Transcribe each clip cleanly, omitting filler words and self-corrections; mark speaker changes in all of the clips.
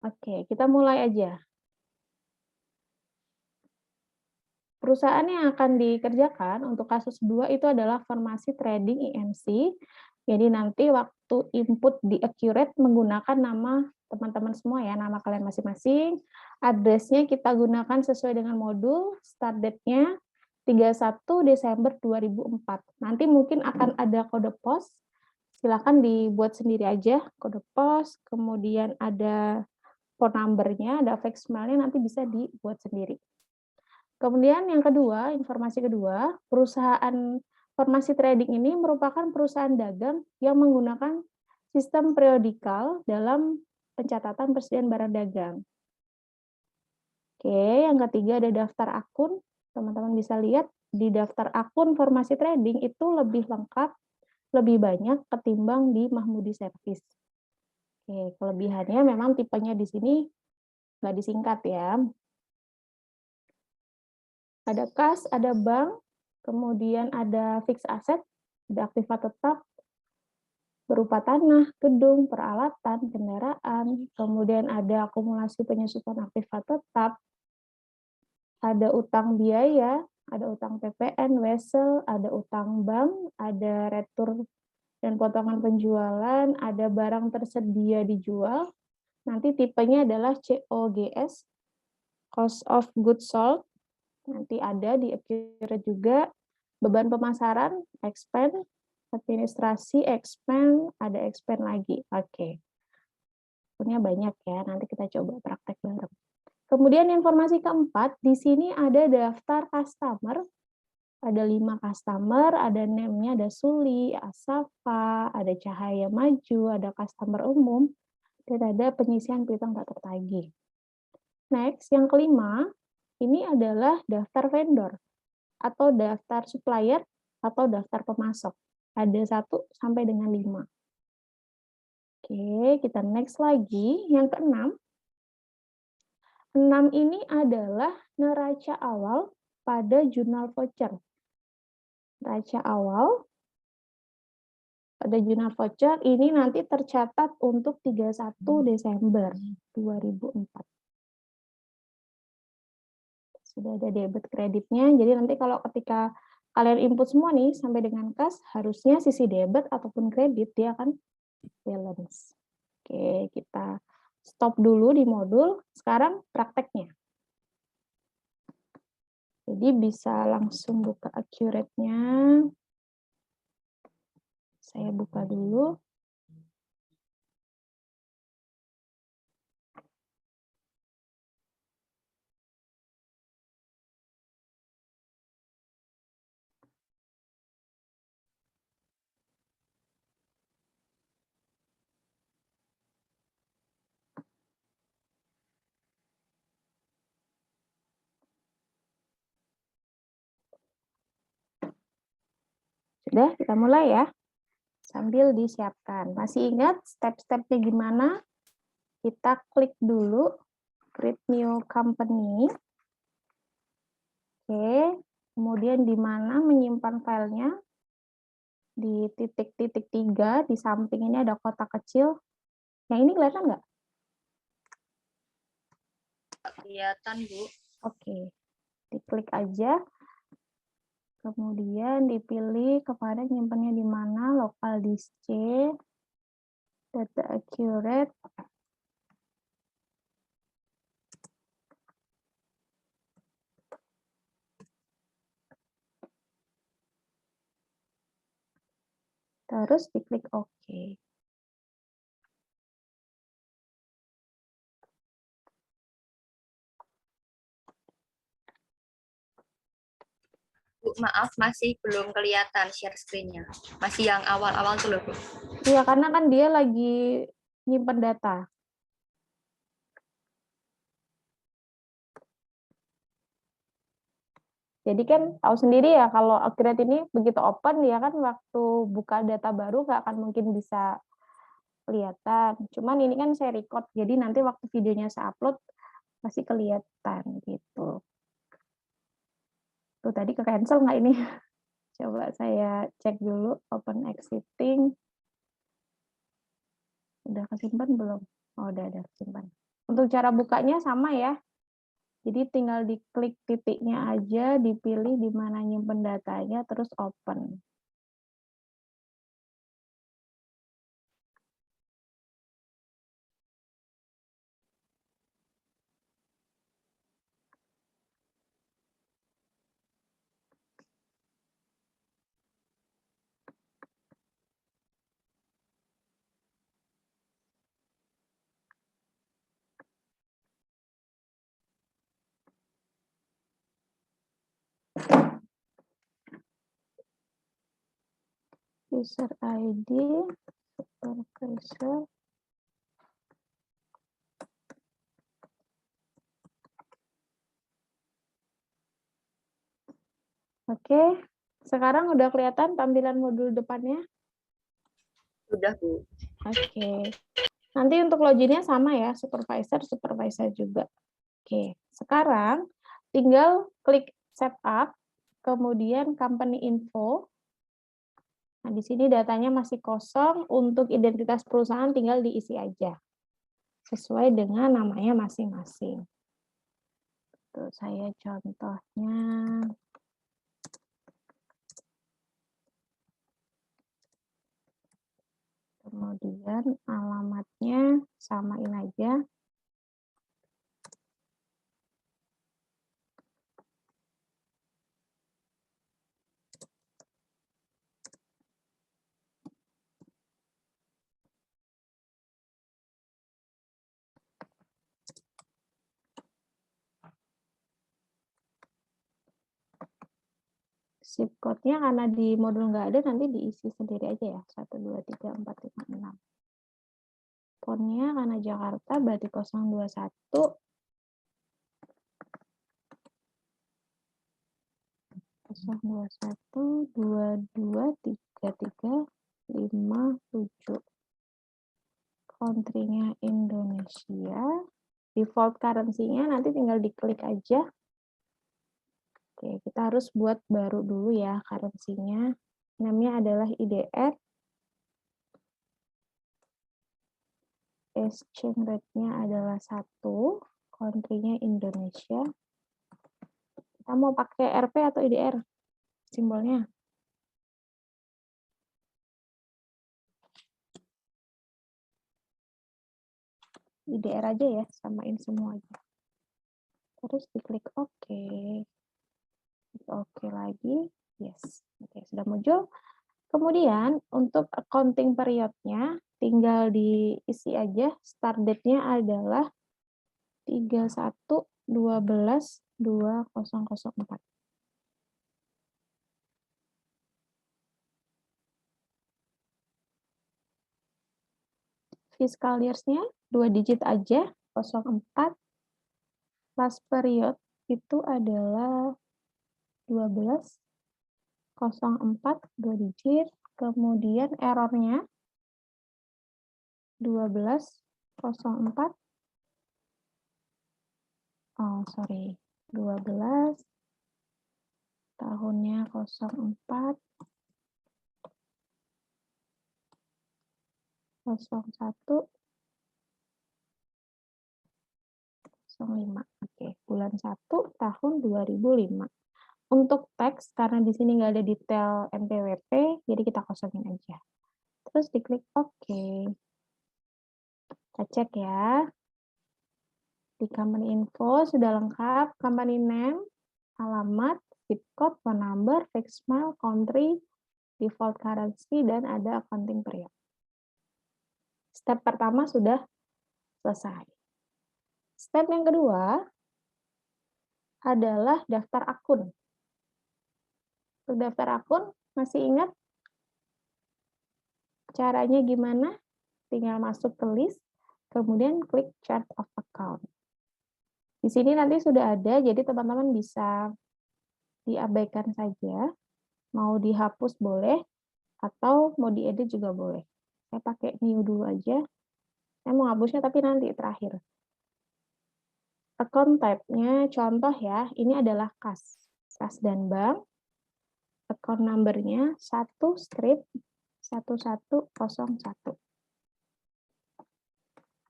Speaker 1: Oke, kita mulai aja. Perusahaan yang akan dikerjakan untuk kasus 2 itu adalah formasi trading IMC. Jadi nanti waktu input di Accurate menggunakan nama teman-teman semua ya, nama kalian masing-masing. Address-nya kita gunakan sesuai dengan modul, start date-nya 31 Desember 2004. Nanti mungkin akan ada kode pos, silakan dibuat sendiri aja kode pos, kemudian ada phone number-nya, ada fax mail-nya, nanti bisa dibuat sendiri. Kemudian yang kedua, informasi kedua, perusahaan formasi trading ini merupakan perusahaan dagang yang menggunakan sistem periodikal dalam pencatatan persediaan barang dagang. Oke, yang ketiga ada daftar akun. Teman-teman bisa lihat di daftar akun formasi trading itu lebih lengkap, lebih banyak ketimbang di Mahmudi Service. Oke, kelebihannya memang tipenya di sini nggak disingkat ya. Ada kas, ada bank, kemudian ada fixed asset, ada aktiva tetap, berupa tanah, gedung, peralatan, kendaraan, kemudian ada akumulasi penyusutan aktiva tetap, ada utang biaya, ada utang PPN, wesel, ada utang bank, ada retur dan potongan penjualan, ada barang tersedia dijual, nanti tipenya adalah COGS, cost of goods sold, nanti ada di Accurate juga, beban pemasaran, expense, administrasi, expense, ada expense lagi. Oke. Punya banyak ya, nanti kita coba praktek bareng. Kemudian informasi keempat, di sini ada daftar customer, ada 5 customer, ada name-nya, ada Suli, Asafa, ada Cahaya Maju, ada customer umum, dan ada penyisian piutang tak tertagih. Next, yang kelima, ini adalah daftar vendor atau daftar supplier atau daftar pemasok. Ada 1 sampai dengan 5. Oke, kita next lagi. Yang keenam, 6 ini adalah neraca awal pada jurnal voucher. Neraca awal pada jurnal voucher ini nanti tercatat untuk 31 Desember 2004. Sudah ada debit kreditnya, jadi nanti kalau ketika kalian input semua nih sampai dengan kas, harusnya sisi debit ataupun kredit dia akan balance. Oke, kita stop dulu di modul, sekarang prakteknya. Jadi bisa langsung buka Accurate-nya. Saya buka dulu. Sudah, kita mulai ya. Sambil disiapkan. Masih ingat step-stepnya gimana? Kita klik dulu create new company. Oke, kemudian di mana menyimpan filenya? Di titik-titik 3, di samping ini ada kotak kecil. Yang ini kelihatan nggak?
Speaker 2: Kelihatan, Bu.
Speaker 1: Oke, diklik aja. Kemudian dipilih kemarin nyimpannya di mana, local disk C, data Accurate. Terus diklik OK.
Speaker 2: Bu, maaf masih belum kelihatan share screen-nya. Masih yang awal-awal tuh loh, Bu.
Speaker 1: Iya, karena kan dia lagi nyimpan data. Jadi kan tahu sendiri ya, kalau Accurate ini begitu open, ya kan waktu buka data baru nggak akan mungkin bisa kelihatan. Cuman ini kan saya record, jadi nanti waktu videonya saya upload, masih kelihatan gitu. Tuh tadi ke-cancel nggak ini? Coba saya cek dulu, open exiting. Udah kesimpan belum? Oh, udah kesimpan. Untuk cara bukanya sama ya. Jadi tinggal diklik titiknya aja, dipilih di mana nyimpen datanya, terus open. User ID, supervisor. Oke, sekarang udah kelihatan tampilan modul depannya?
Speaker 2: Sudah, Bu.
Speaker 1: Oke, nanti untuk loginnya sama ya, supervisor juga. Oke, sekarang tinggal klik setup, kemudian company info. Nah, di sini datanya masih kosong, untuk identitas perusahaan tinggal diisi aja. Sesuai dengan namanya masing-masing. Tuh, saya contohnya. Kemudian alamatnya samain aja. Zip code-nya karena di modul nggak ada, nanti diisi sendiri aja ya. 1, 2, 3, 4, 5, 6. Font-nya karena Jakarta berarti 021. 021, 22, 33, 57. Country-nya Indonesia. Default currency-nya nanti tinggal diklik aja. Oke, kita harus buat baru dulu ya currency-nya. Namanya adalah IDR. Exchange rate-nya adalah 1. Country-nya Indonesia. Kita mau pakai RP atau IDR simbolnya? IDR aja ya, samain semua aja. Terus diklik OK. Oke lagi, yes. Oke, sudah muncul. Kemudian untuk accounting period-nya tinggal diisi aja. Start date-nya adalah 31/12/2004. Fiscal years-nya 2 digit aja, 04. Last period itu adalah 12, 04, 2 digit. Kemudian error-nya 12, 04. Oh, sorry. 12, tahunnya 04, 01, 05. Oke, bulan 1 tahun 2005. Untuk teks, karena di sini nggak ada detail NPWP, jadi kita kosongin aja. Terus diklik OK. Kita cek ya. Di company info sudah lengkap, company name, alamat, zip code, phone number, fixed mail, country, default currency, dan ada accounting period. Step pertama sudah selesai. Step yang kedua adalah daftar akun. Untuk daftar akun, masih ingat caranya gimana? Tinggal masuk ke list, kemudian klik chart of account. Di sini nanti sudah ada, jadi teman-teman bisa diabaikan saja. Mau dihapus boleh, atau mau diedit juga boleh. Saya pakai new dulu aja. Saya mau hapusnya tapi nanti terakhir. Account type-nya, contoh ya, ini adalah kas. Kas dan bank. Account number-nya 1/1101.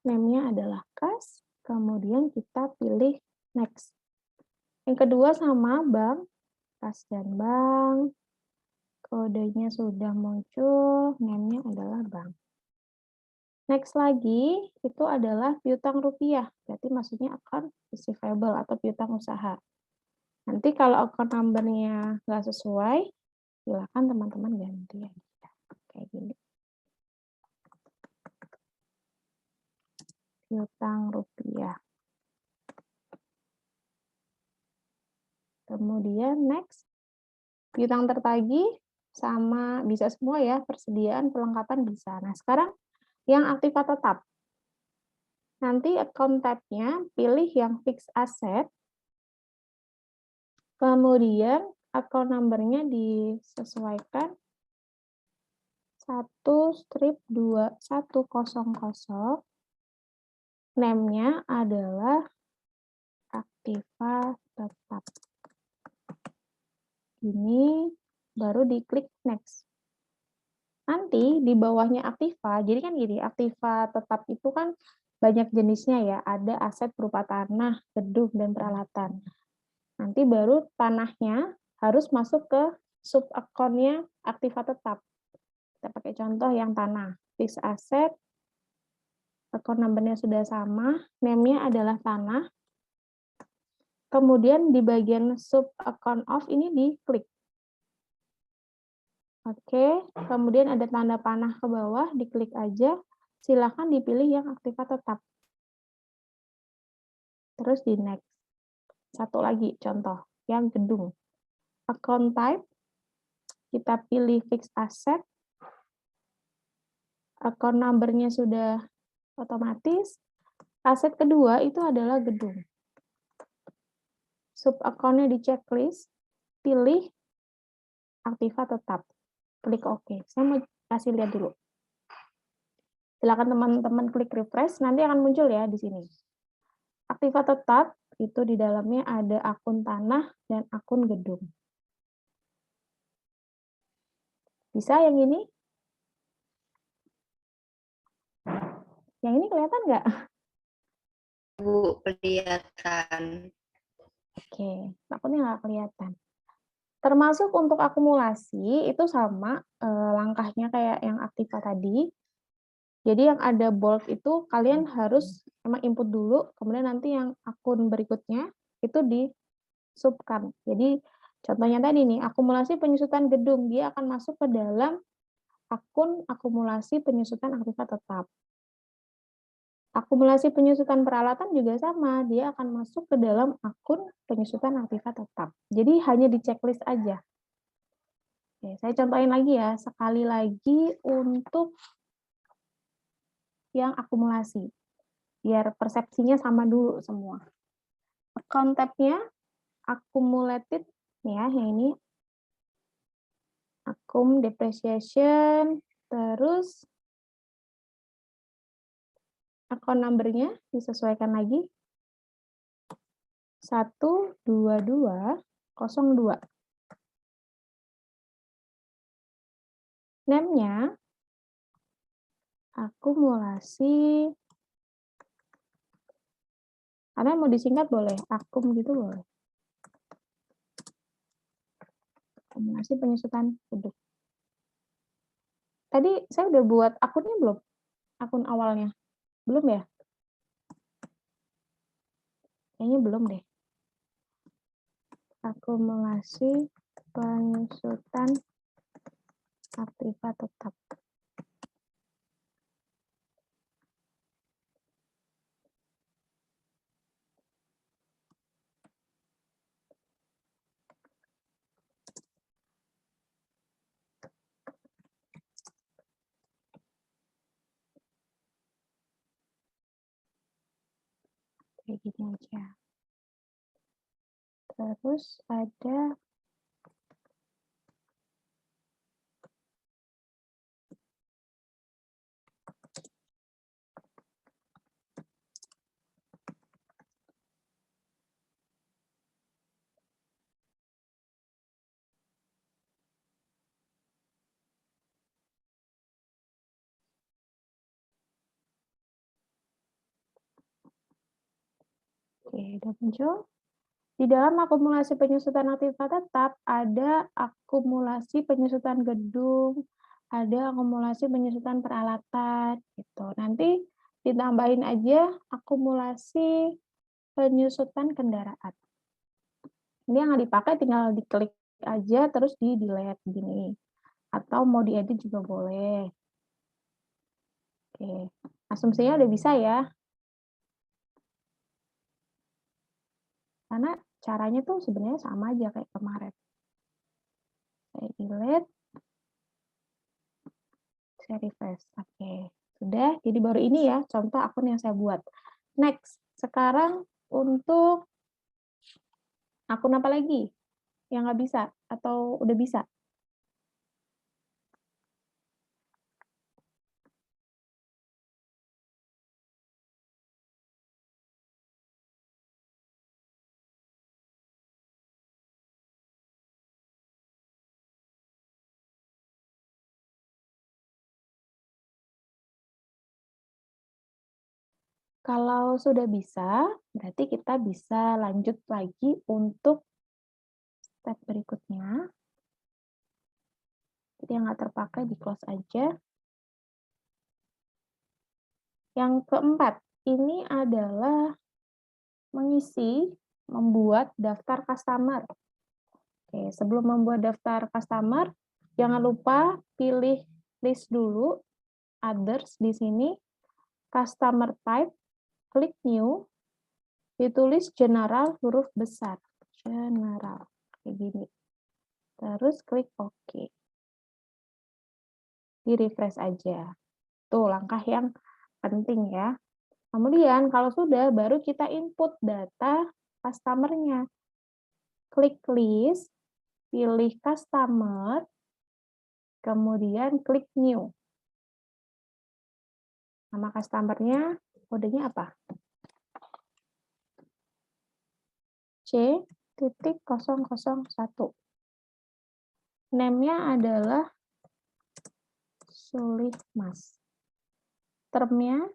Speaker 1: Name-nya adalah kas. kemudian kita pilih next. Yang kedua sama bank, kas dan bank, kodenya sudah muncul, name-nya adalah bank. Next lagi, itu adalah piutang rupiah, berarti maksudnya account receivable atau piutang usaha. Nanti kalau account number-nya nggak sesuai, silakan teman-teman ganti aja. Kayak gini. Piutang rupiah. Kemudian next, piutang tertagih sama bisa semua ya, persediaan, perlengkapan bisa. Nah, sekarang yang aktiva tetap. Nanti account tab-nya pilih yang fixed asset, kemudian account number-nya disesuaikan 1/2100, name-nya adalah aktiva tetap. Ini baru diklik next. Nanti di bawahnya aktiva, jadi kan gini, aktiva tetap itu kan banyak jenisnya ya, ada aset berupa tanah, gedung, dan peralatan. Nanti baru tanahnya harus masuk ke sub account-nya aktiva tetap. Kita pakai contoh yang tanah, fixed asset, account number-nya sudah sama, name-nya adalah tanah. Kemudian di bagian sub account of ini diklik. Oke, kemudian ada tanda panah ke bawah, diklik aja. Silakan dipilih yang aktiva tetap. Terus di next. Satu lagi contoh, yang gedung. Account type, kita pilih fixed asset. Account number-nya sudah otomatis. Aset kedua itu adalah gedung. Sub account-nya di checklist, pilih aktiva tetap. Klik OK. Saya mau kasih lihat dulu. Silakan teman-teman klik refresh, nanti akan muncul ya di sini. Aktiva tetap itu di dalamnya ada akun tanah dan akun gedung. Bisa yang ini? Yang ini kelihatan nggak?
Speaker 2: Bu, kelihatan.
Speaker 1: Oke, akunnya nggak kelihatan. Termasuk untuk akumulasi, itu sama langkahnya kayak yang aktiva tadi. Jadi yang ada bold itu kalian harus emang input dulu, kemudian nanti yang akun berikutnya itu di-subkan. Jadi contohnya tadi nih, akumulasi penyusutan gedung, dia akan masuk ke dalam akun akumulasi penyusutan aktiva tetap. Akumulasi penyusutan peralatan juga sama, dia akan masuk ke dalam akun penyusutan aktiva tetap. Jadi hanya di checklist aja. Oke, saya contohin lagi ya, sekali lagi untuk yang akumulasi, biar persepsinya sama dulu semua. Account tab-nya, accumulated, ya, yang ini, akum depreciation, terus account number-nya disesuaikan lagi, 12202. Name-nya, akumulasi, karena mau disingkat boleh, akum gitu boleh. Akumulasi penyusutan gedung. Tadi saya udah buat akunnya belum? Akun awalnya? Belum ya? Kayaknya belum deh. Akumulasi penyusutan aktiva tetap. Kayak gini aja. Terus ada Oke, udah muncul. Di dalam akumulasi penyusutan aktivitas tetap ada akumulasi penyusutan gedung, ada akumulasi penyusutan peralatan gitu. Nanti ditambahin aja akumulasi penyusutan kendaraan. Ini yang dipakai tinggal diklik aja terus di delete gini. Atau mau diedit juga boleh. Oke, asumsinya udah bisa ya. Karena caranya tuh sebenarnya sama aja kayak kemarin. Saya delete, saya refresh. Oke, sudah. Jadi baru ini ya contoh akun yang saya buat. Next, sekarang untuk akun apa lagi yang nggak bisa atau udah bisa? Kalau sudah bisa, berarti kita bisa lanjut lagi untuk step berikutnya. Jadi yang nggak terpakai di close aja. Yang keempat, ini adalah membuat daftar customer. Oke, sebelum membuat daftar customer, jangan lupa pilih list dulu, others di sini, customer type, klik new, ditulis general huruf besar, general, kayak gini. Terus klik OK. Di refresh aja. Tuh langkah yang penting ya. Kemudian kalau sudah, baru kita input data customer-nya. Klik list, pilih customer, kemudian klik new. Nama customer-nya, kodenya apa? C.001. Name-nya adalah Sulimas. Term-nya,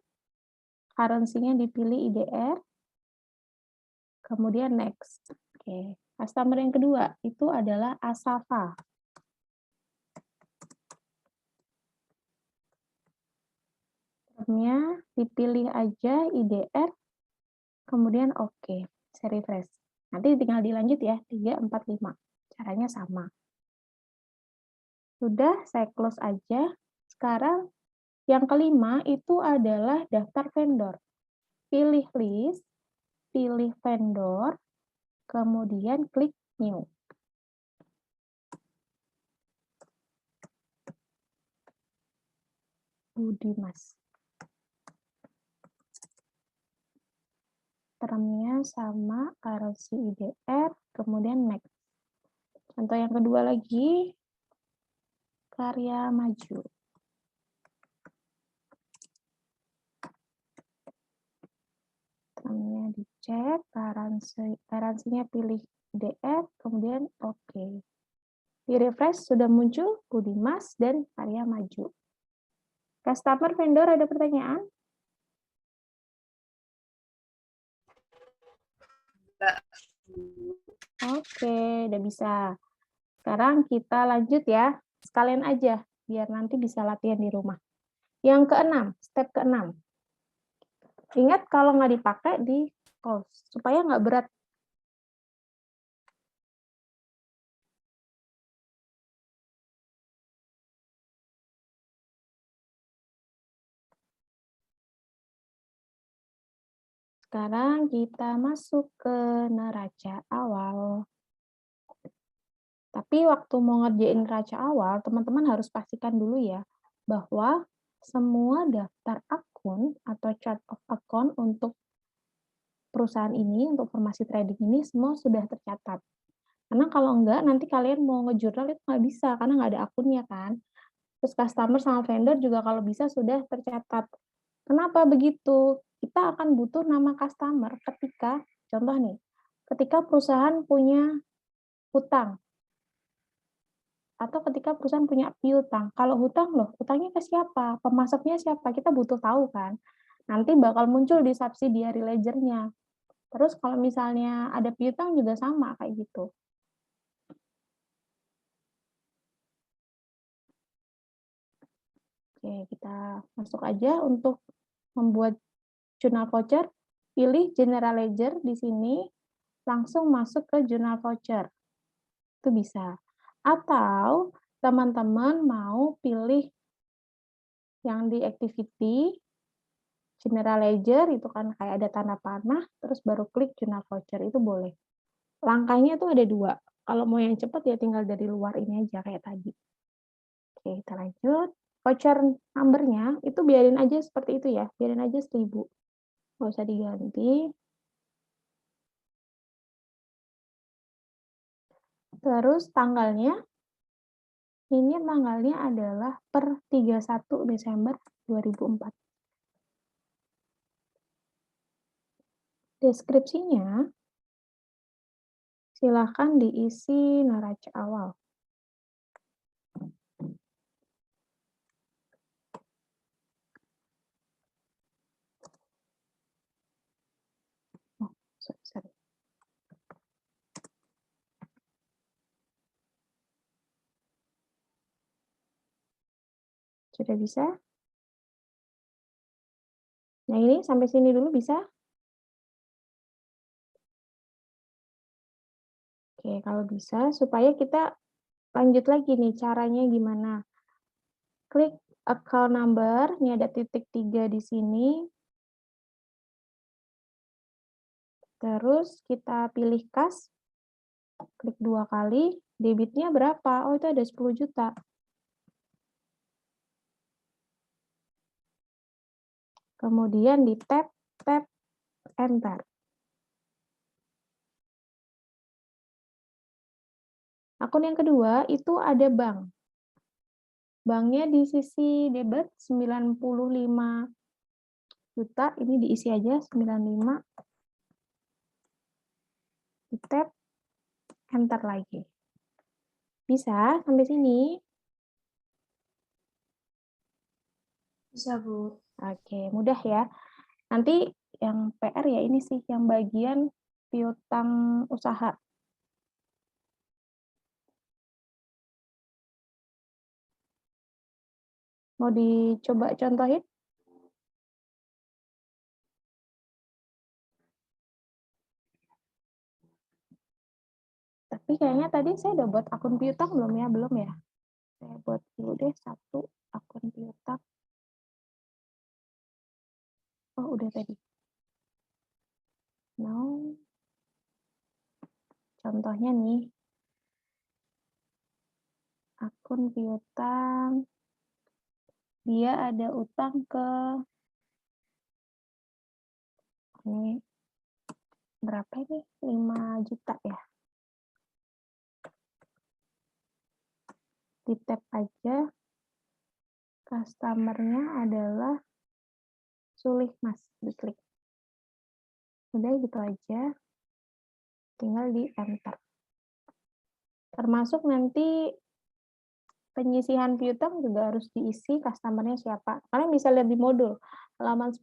Speaker 1: currency-nya dipilih IDR, kemudian next. Oke. Customer yang kedua, itu adalah Asafa. Term-nya dipilih aja IDR, kemudian oke. Saya refresh. Nanti tinggal dilanjut ya, 3, 4, 5. Caranya sama. Sudah, saya close aja. Sekarang yang kelima itu adalah daftar vendor. Pilih list, pilih vendor, kemudian klik new. Budimas. Termnya sama, currency IDR, kemudian next. Contoh yang kedua lagi, Karya Maju. Termnya dicek, currency-nya pilih IDR, kemudian oke. Di refresh sudah muncul Budimas dan Karya Maju. Customer vendor ada pertanyaan? Oke, udah bisa. Sekarang kita lanjut ya. Sekalian aja, biar nanti bisa latihan di rumah. Yang keenam, step keenam. Ingat kalau nggak dipakai di close, supaya nggak berat. Sekarang kita masuk ke neraca awal. Tapi waktu mau ngerjain neraca awal, teman-teman harus pastikan dulu ya, bahwa semua daftar akun atau chart of account untuk perusahaan ini, untuk formasi trading ini, semua sudah tercatat. Karena kalau enggak, nanti kalian mau ngejurnal itu nggak bisa, karena nggak ada akunnya kan. Terus customer sama vendor juga kalau bisa sudah tercatat. Kenapa begitu? Kita akan butuh nama customer ketika, contoh nih, ketika perusahaan punya hutang, atau ketika perusahaan punya piutang. Kalau hutang loh, hutangnya ke siapa? Pemasoknya siapa? Kita butuh tahu kan. Nanti bakal muncul di subsidiary ledger-nya. Terus kalau misalnya ada piutang juga sama kayak gitu. Oke, kita masuk aja untuk membuat jurnal voucher, pilih general ledger di sini, langsung masuk ke jurnal voucher. Itu bisa. Atau teman-teman mau pilih yang di activity, general ledger itu kan kayak ada tanda panah, terus baru klik jurnal voucher, itu boleh. Langkahnya tuh ada 2. Kalau mau yang cepat ya tinggal dari luar ini aja kayak tadi. Oke, kita lanjut. Voucher number-nya itu biarin aja seperti itu ya, biarin aja 1000. Nggak usah diganti. Terus tanggalnya, ini tanggalnya adalah per 31 Desember 2004. Deskripsinya, silakan diisi neraca awal. Oh, sorry. Sudah bisa? Nah, ini sampai sini dulu bisa? Oke, kalau bisa, supaya kita lanjut lagi nih, caranya gimana. Klik account number, ini ada titik 3 di sini. Terus kita pilih kas, klik 2 kali, debitnya berapa? Oh, itu ada 10 juta. Kemudian di tab enter. Akun yang kedua itu ada bank. Banknya di sisi debit 95 juta, ini diisi aja 95. Di tab enter lagi. Bisa sampai sini?
Speaker 2: Bisa, Bu.
Speaker 1: Oke, mudah ya. Nanti yang PR ya ini sih, yang bagian piutang usaha. Mau dicoba contohin? Tapi kayaknya tadi saya udah buat akun piutang belum ya? Belum ya? Saya buat dulu deh 1 akun piutang. Oh, udah tadi. Now, contohnya nih, akun piutang, dia ada utang ke, ini berapa ini? 5 juta ya. Di tab aja, customer-nya adalah Sulih Mas, diklik. Udah gitu aja, tinggal di enter. Termasuk nanti penyisihan piutang juga harus diisi customer-nya siapa. Kalian bisa lihat di modul halaman 10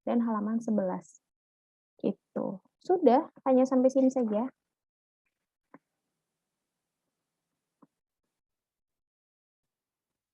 Speaker 1: dan halaman 11. Gitu. Sudah, hanya sampai sini saja.